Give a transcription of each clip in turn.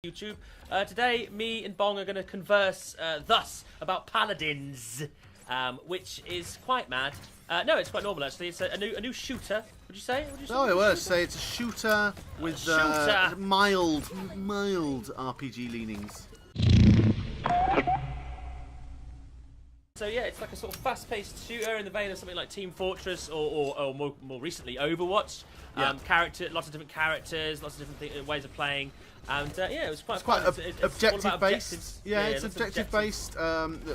YouTube. Today, me and Bong are going to converse thus about Paladins, which is quite mad. No, it's quite normal actually. It's a new shooter. Would you say? No, I would say it's a shooter with mild RPG leanings. So yeah, it's like a sort of fast-paced shooter in the vein of something like Team Fortress or more recently Overwatch. Yeah. Lots of different characters, lots of different ways of playing, and yeah, it was quite Quite fun. It's objective based. objectives. Yeah, it's objective based.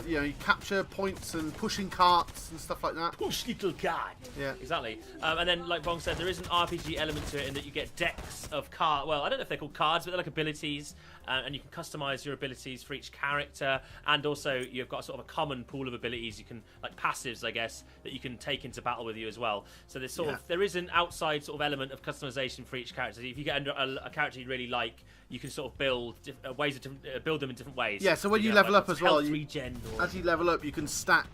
You capture points and pushing carts and stuff like that. Push little card. Yeah, exactly. And then, like Bong said, there is an RPG element to it in that you get decks of cards. Well, I don't know if they're called cards, but they're like abilities, and you can customize your abilities for each character. And also, you've got sort of a common pool of abilities you can, like passives, I guess, that you can take into battle with you as well. So there's there is an outside sort of element of customization for each character. If you get a character you really like, you can sort of build build them in different ways. Yeah. So when you level up as well, as you level up, you can stack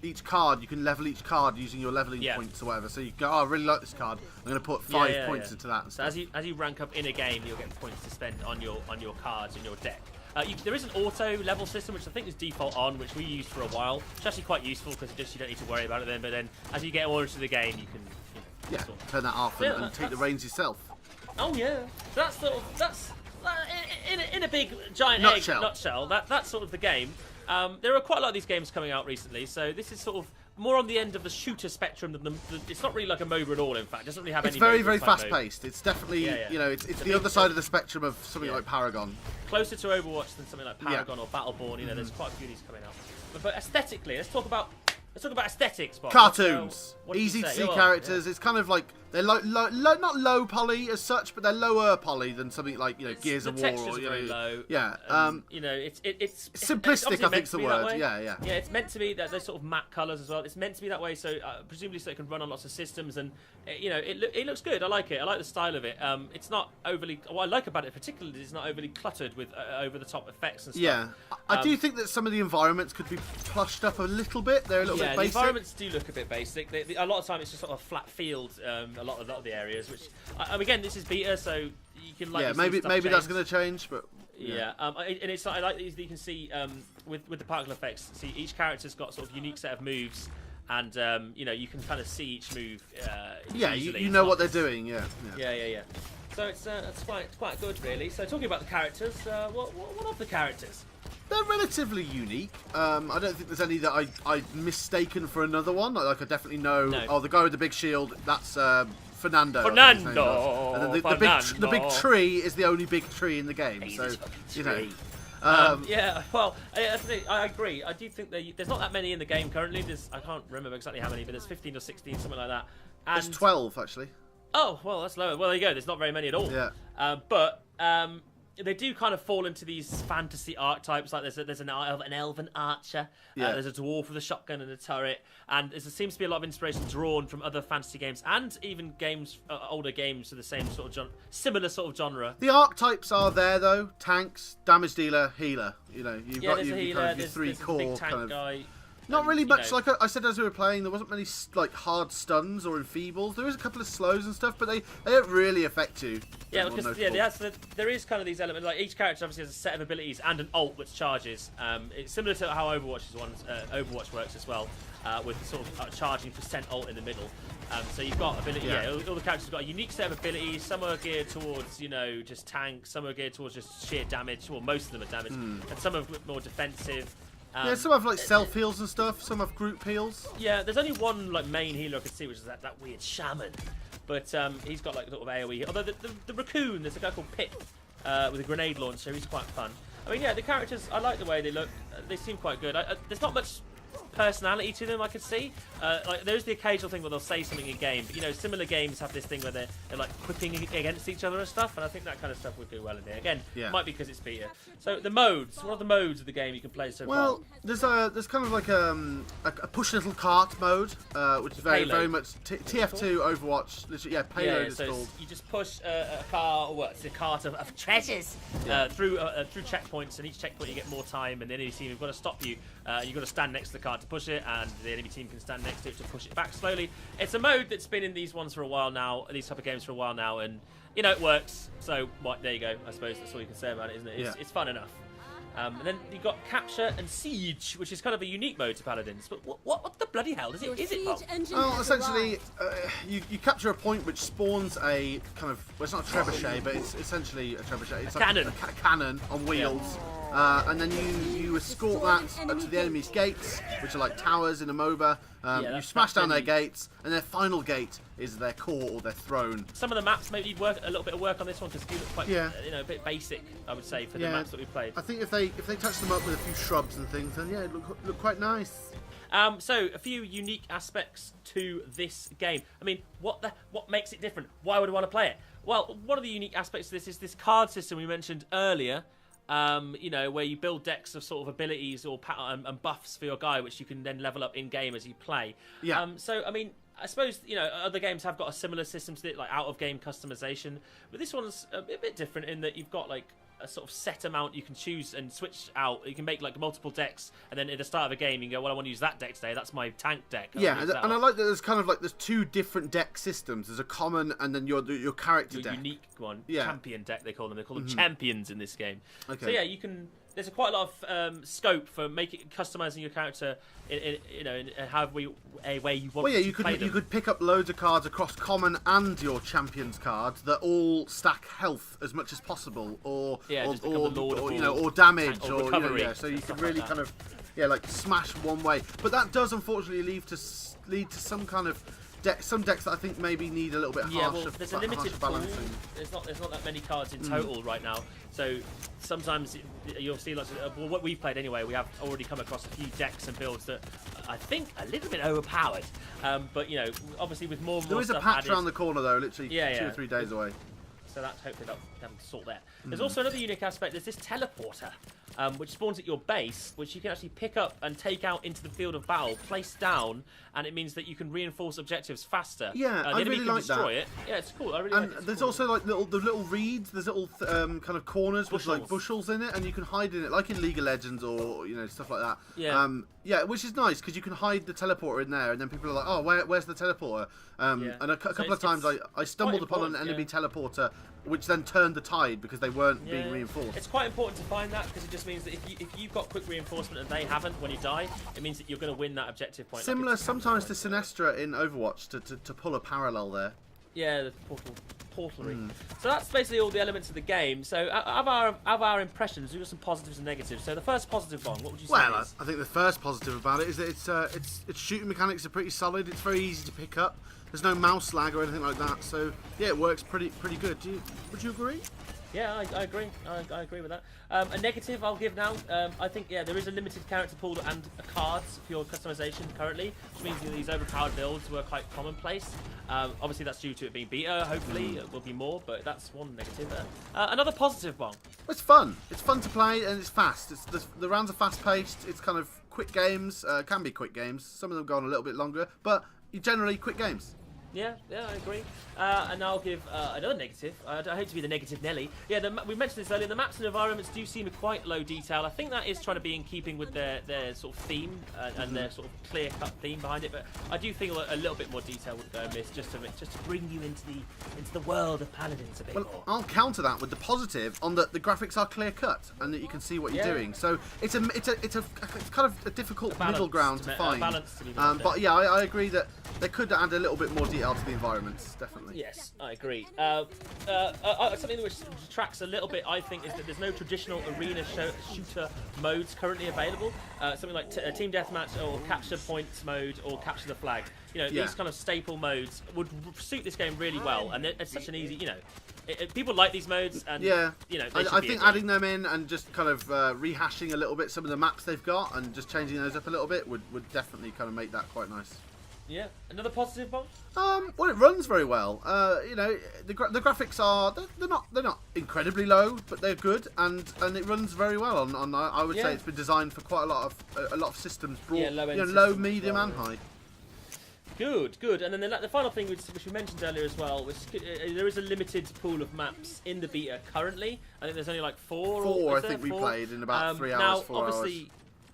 each card. You can level each card using your leveling points or whatever. So you go, oh, I really like this card. I'm going to put 5 points into that. And so as you rank up in a game, you'll get points to spend on your cards in your deck. There is an auto level system, which I think is default on, which we used for a while. It's actually quite useful because you don't need to worry about it then. But then as you get more into the game, you can turn that off and take the reins yourself. Oh yeah, that's in a big giant nutshell. That's sort of the game. There are quite a lot of these games coming out recently, so this is sort of more on the end of the shooter spectrum than it's not really like a MOBA at all. In fact, it doesn't really have any. It's very fast paced. It's definitely it's the other side of the spectrum of something like Paragon. Closer to Overwatch than something like Paragon or Battleborn. There's quite a few of these coming out. But aesthetically, let's talk about aesthetics. Bob. Cartoons, easy to see characters. It's kind of like they're not low poly as such, but they're lower poly than something like Gears of War or low. Yeah, it's simplistic. I think's the word. Yeah, it's meant to be that those sort of matte colours as well. It's meant to be that way, so presumably so it can run on lots of systems, and it looks good. I like it. I like the style of it. It's not overly. What I like about it particularly is it's not overly cluttered with over the top effects and stuff. Yeah, I do think that some of the environments could be plushed up a little bit. They're a little bit basic. The environments do look a bit basic. A lot of time it's just sort of a flat field. A lot of the areas, which again, this is beta, so you can maybe that's going to change, but and it's I like that you can see with the particle effects. See, each character's got sort of unique set of moves, and you can kind of see each move. You know what they're doing. Yeah. So it's quite good, really. So talking about the characters, what of the characters? They're relatively unique. I don't think there's any that I've mistaken for another one. Like I definitely know. No. Oh, the guy with the big shield. That's Fernando. And then the big tree is the only big tree in the game. Well, I agree. I do think there's not that many in the game currently. I can't remember exactly how many, but there's 15 or 16, something like that. And there's 12 actually. Oh well, that's lower. Well, there you go. There's not very many at all. Yeah. But they do kind of fall into these fantasy archetypes. Like there's an elven archer. There's a dwarf with a shotgun and a turret, and there seems to be a lot of inspiration drawn from other fantasy games and even games, older games of the same sort of similar sort of genre. The archetypes are there though: tanks, damage dealer, healer. You've got your three core big tank kind of guy. Not really much. Like I said as we were playing, there wasn't many like hard stuns or enfeebles. There is a couple of slows and stuff, but they don't really affect you. Yeah, because there is kind of these elements. Like each character obviously has a set of abilities and an ult which charges. It's similar to how Overwatch works as well, with sort of charging percent ult in the middle. So you've got ability. All the characters have got a unique set of abilities. Some are geared towards just tanks. Some are geared towards just sheer damage. Well, most of them are damage, and some are more defensive. Some have like self heals and stuff. Some have group heals. Yeah, there's only one like main healer I could see, which is that weird shaman. But he's got like sort of AOE. Although the raccoon, there's a guy called Pip with a grenade launcher. He's quite fun. I mean, the characters, I like the way they look. They seem quite good. There's not much personality to them, I could see. Like there's the occasional thing where they'll say something in game, but similar games have this thing where they're like quipping against each other and stuff, and I think that kind of stuff would do well in there. Again, might be because it's beta. So the modes, what are the modes of the game you can play so far? Well, there's kind of like a push little cart mode, which is very much TF2 Overwatch. Literally, payload is called. You just push a car, or it's a cart of treasures through checkpoints, and each checkpoint you get more time, and the enemy team have got to stop you. You've got to stand next to the car to push it, and the enemy team can stand next to it to push it back slowly. It's a mode that's been in these ones for a while now, these type of games for a while now, and you know, it works. So there you go. I suppose that's all you can say about it, isn't it? It's fun enough. And then you've got Capture and Siege, which is kind of a unique mode to Paladins. But what the bloody hell is it, Bob? Well, essentially, you capture a point which spawns a kind of... Well, it's not a trebuchet, but it's essentially a trebuchet. It's like cannon. A cannon on wheels. Yeah. And then you escort that to the enemy's gates, which are like towers in a MOBA. You smash down their gates, and their final gate is their core or their throne. Some of the maps maybe need a little bit of work on this one because it looks quite, a bit basic, I would say, for the maps that we played. I think if they touch them up with a few shrubs and things, then it look quite nice. So a few unique aspects to this game. I mean, what makes it different? Why would I want to play it? Well, one of the unique aspects of this is this card system we mentioned earlier. Where you build decks of sort of abilities or and buffs for your guy, which you can then level up in game as you play. Yeah. So I mean, I suppose other games have got a similar system to it, like out of game customization, but this one's a bit different in that you've got like a sort of set amount you can choose and switch out. You can make like multiple decks, and then at the start of a game you can go, well, I want to use that deck today. That's my tank deck. Yeah, and I like that there's kind of like there's two different deck systems. There's a common and then your character deck. Unique one. Yeah. Champion deck they call them. They call them champions in this game. Okay. So yeah, you can. There's quite a lot of scope for customizing your character in however a way you want. Well, yeah, you could pick up loads of cards across common and your champions cards that all stack health as much as possible, or damage, or recovery. So you can really kind of like smash one way. But that does unfortunately lead to some kind of. Some decks that I think maybe need a little bit harsher. There's a limited balancing. There's not that many cards in total right now. So sometimes you'll see lots of what we've played anyway. We have already come across a few decks and builds that I think are a little bit overpowered. But obviously with more and more there is a patch around the corner though, literally 2 or 3 days away. So that's hopefully that'll sort that. There's also another unique aspect. There's this teleporter, which spawns at your base, which you can actually pick up and take out into the field of battle, place down, and it means that you can reinforce objectives faster. Yeah, the I enemy really can like destroy that. It. Yeah, it's cool. I really and like it. There's also like the little reeds. There's little kind of corners with like bushels in it, and you can hide in it, like in League of Legends or stuff like that. Yeah. Which is nice because you can hide the teleporter in there, and then people are like, oh, where's the teleporter? And a couple of times I stumbled upon an enemy teleporter, which then turned the tide because they weren't being reinforced. It's quite important to find that because it just means that if you've got quick reinforcement and they haven't when you die, it means that you're going to win that objective point. Similar sometimes to Sinestra in Overwatch to pull a parallel there. Yeah, the portalery. So that's basically all the elements of the game. So of our impressions, we've got some positives and negatives. So the first positive one, what would you say? Well, I think the first positive about it is that its shooting mechanics are pretty solid. It's very easy to pick up. There's no mouse lag or anything like that. So yeah, it works pretty good. Would you agree? Yeah, I agree. I agree with that. A negative I'll give now. I think there is a limited character pool and cards for your customization currently, which means that these overpowered builds were quite commonplace. Obviously that's due to it being beta. Hopefully it will be more, but that's one negative. Another positive one. It's fun. It's fun to play and it's fast. The rounds are fast paced. It's kind of quick games. Can be quick games. Some of them go on a little bit longer, but generally quick games. Yeah, I agree. And I'll give another negative. I hate to be the negative Nelly. Yeah, we mentioned this earlier. The maps and environments do seem quite low detail. I think that is trying to be in keeping with their sort of theme and their sort of clear-cut theme behind it. But I do think a little bit more detail would go amiss just to bring you into the world of Paladins a bit more. I'll counter that with the positive on that the graphics are clear-cut and that you can see what you're doing. So it's kind of a difficult middle ground to find. But yeah, I agree that they could add a little bit more detail to the environments, definitely. Yes, I agree. Something which detracts a little bit, I think, is that there's no traditional arena shooter modes currently available. Something like Team Deathmatch or Capture Points mode or Capture the Flag. These kind of staple modes would suit this game really well, and it's such an easy, people like these modes, and I think adding them in and just kind of rehashing a little bit some of the maps they've got and just changing those up a little bit would definitely kind of make that quite nice. Yeah, another positive one. Well, it runs very well. The graphics are they're not incredibly low, but they're good, and it runs very well. On I would say it's been designed for quite a lot of systems, low, medium, and high. Good. And then the final thing, which we mentioned earlier as well, which there is a limited pool of maps in the beta currently. I think there's only like four. I think we played in about 3 hours, 4 hours.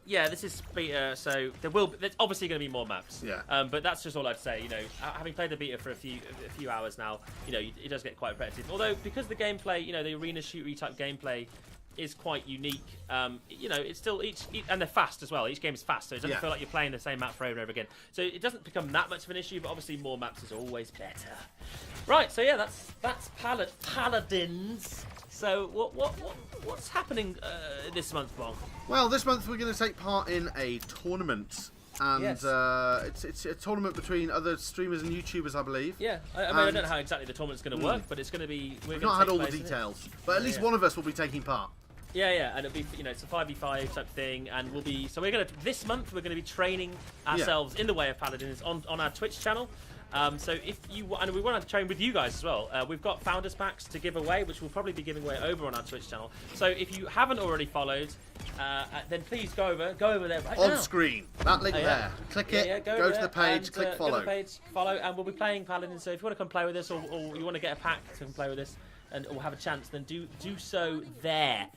Yeah, this is beta, so there's obviously going to be more maps. Yeah. But that's just all I'd say. You know, having played the beta for a few hours now, you know, it does get quite repetitive. Although because the gameplay, you know, the arena shootery type gameplay is quite unique. You know, it's still and they're fast as well. Each game is fast, so it doesn't feel like you're playing the same map for over and over again. So it doesn't become that much of an issue. But obviously, more maps is always better. Right. So yeah, that's Paladins. So what's happening this month, Bob? Well, this month we're going to take part in a tournament. And yes. It's a tournament between other streamers and YouTubers, I believe. Yeah, I mean, I don't know how exactly the tournament's going to work, but it's going to be... We've not had all the details, but at least one of us will be taking part. Yeah, and it'll be, you know, it's a 5v5 type thing, and we'll be... So we're going to... This month, we're going to be training ourselves in the way of Paladins on our Twitch channel. So if you... And we want to train with you guys as well. We've got Founders Packs to give away, which we'll probably be giving away over on our Twitch channel. So if you haven't already followed, then please go over there right now. On screen. That link there. Click it, go to the page, click follow. Go to the page, follow, and we'll be playing Paladins. So if you want to come play with us, or you want to get a pack to come play with us, and we'll have a chance, then do so there.